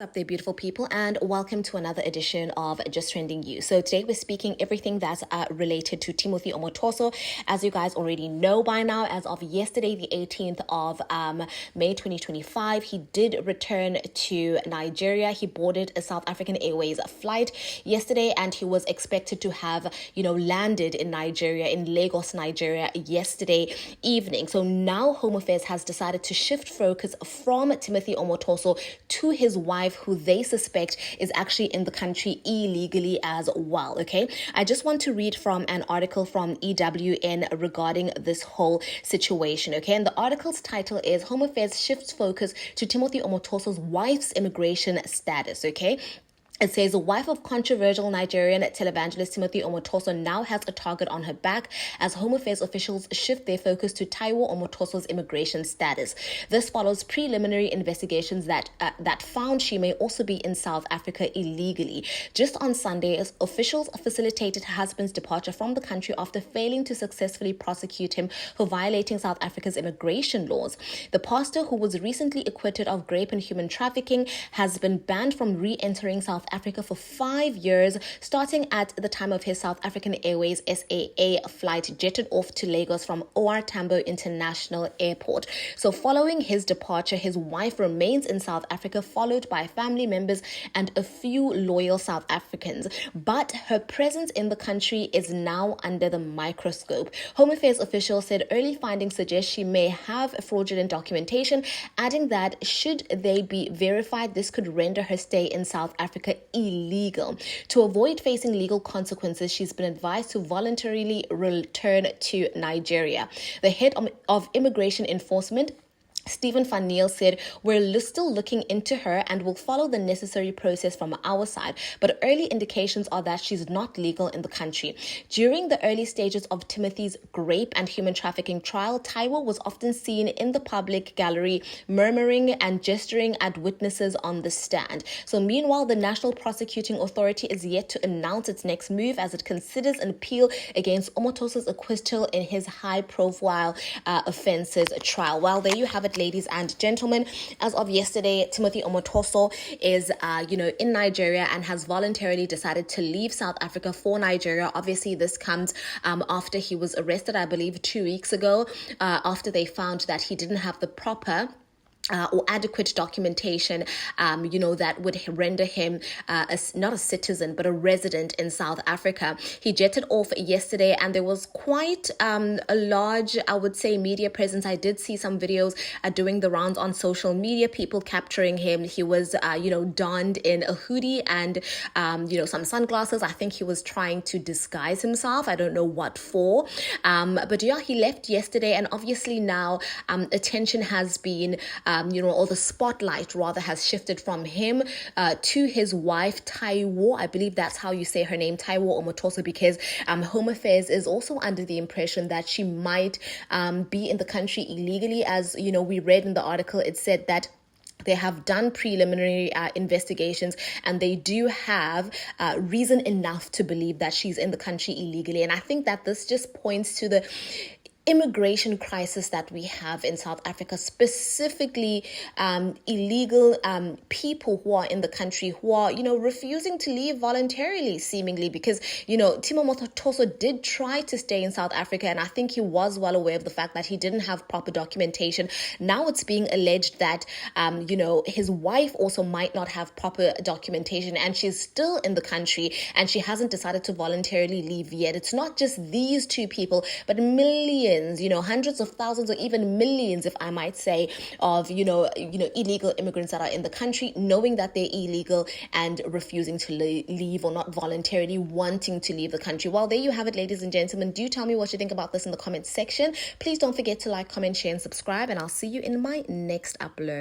Up there, beautiful people, and welcome to another edition of Just Trending You. So today we're speaking everything that's related to Taiwo Omotoso. As you guys already know by now, as of yesterday, the 18th of May 2025, he did return to Nigeria. He boarded a South African Airways flight yesterday, and he was expected to have, landed in Nigeria, in Lagos, Nigeria, yesterday evening. So now Home Affairs has decided to shift focus from Taiwo Omotoso to his wife, who they suspect is actually in the country illegally as well. Okay, I just want to read from an article from EWN regarding this whole situation. Okay, and the article's title is Home Affairs Shifts Focus to Taiwo Omotoso's Wife's Immigration Status. Okay. It says the wife of controversial Nigerian televangelist Taiwo Omotoso now has a target on her back as Home Affairs officials shift their focus to Taiwo Omotoso's immigration status. This follows preliminary investigations that found she may also be in South Africa illegally. Just on Sunday, officials facilitated her husband's departure from the country after failing to successfully prosecute him for violating South Africa's immigration laws. The pastor, who was recently acquitted of rape and human trafficking, has been banned from re-entering South Africa for 5 years, starting at the time of his South African Airways SAA flight jetted off to Lagos from OR Tambo International Airport. So following his departure, his wife remains in South Africa, followed by family members and a few loyal South Africans. But her presence in the country is now under the microscope. Home Affairs officials said early findings suggest she may have fraudulent documentation, adding that should they be verified, this could render her stay in South Africa illegal. To avoid facing legal consequences, she's been advised to voluntarily return to Nigeria. The head of Immigration Enforcement, Stephen Van Neil, said, "We're still looking into her and will follow the necessary process from our side, but early indications are that she's not legal in the country." During the early stages of Timothy's rape and human trafficking trial, Taiwo was often seen in the public gallery murmuring and gesturing at witnesses on the stand. So meanwhile, the National Prosecuting Authority is yet to announce its next move as it considers an appeal against Omotoso's acquittal in his high-profile offences trial. Well, there you have it, ladies and gentlemen. As of yesterday, Taiwo Omotoso is, in Nigeria and has voluntarily decided to leave South Africa for Nigeria. Obviously, this comes after he was arrested, I believe, 2 weeks ago, after they found that he didn't have the proper or adequate documentation, that would render him not a citizen, but a resident in South Africa. He jetted off yesterday, and there was quite a large, I would say, media presence. I did see some videos doing the rounds on social media, people capturing him. He was, donned in a hoodie and, some sunglasses. I think he was trying to disguise himself. I don't know what for. But yeah, he left yesterday, and obviously now attention has been or the spotlight rather has shifted from him to his wife, Taiwo. I believe that's how you say her name, Taiwo Omotoso, because Home Affairs is also under the impression that she might be in the country illegally. As we read in the article, it said that they have done preliminary investigations, and they do have reason enough to believe that she's in the country illegally. And I think that this just points to the immigration crisis that we have in South Africa, specifically illegal people who are in the country who are, refusing to leave voluntarily, seemingly, because, Taiwo Omotoso did try to stay in South Africa, and I think he was well aware of the fact that he didn't have proper documentation. Now it's being alleged that, his wife also might not have proper documentation, and she's still in the country, and she hasn't decided to voluntarily leave yet. It's not just these two people, but millions, hundreds of thousands or even millions, if I might say, of, illegal immigrants that are in the country, knowing that they're illegal and refusing to leave, or not voluntarily wanting to leave the country. Well, there you have it, ladies and gentlemen. Do tell me what you think about this in the comments section. Please don't forget to like, comment, share, and subscribe, and I'll see you in my next upload.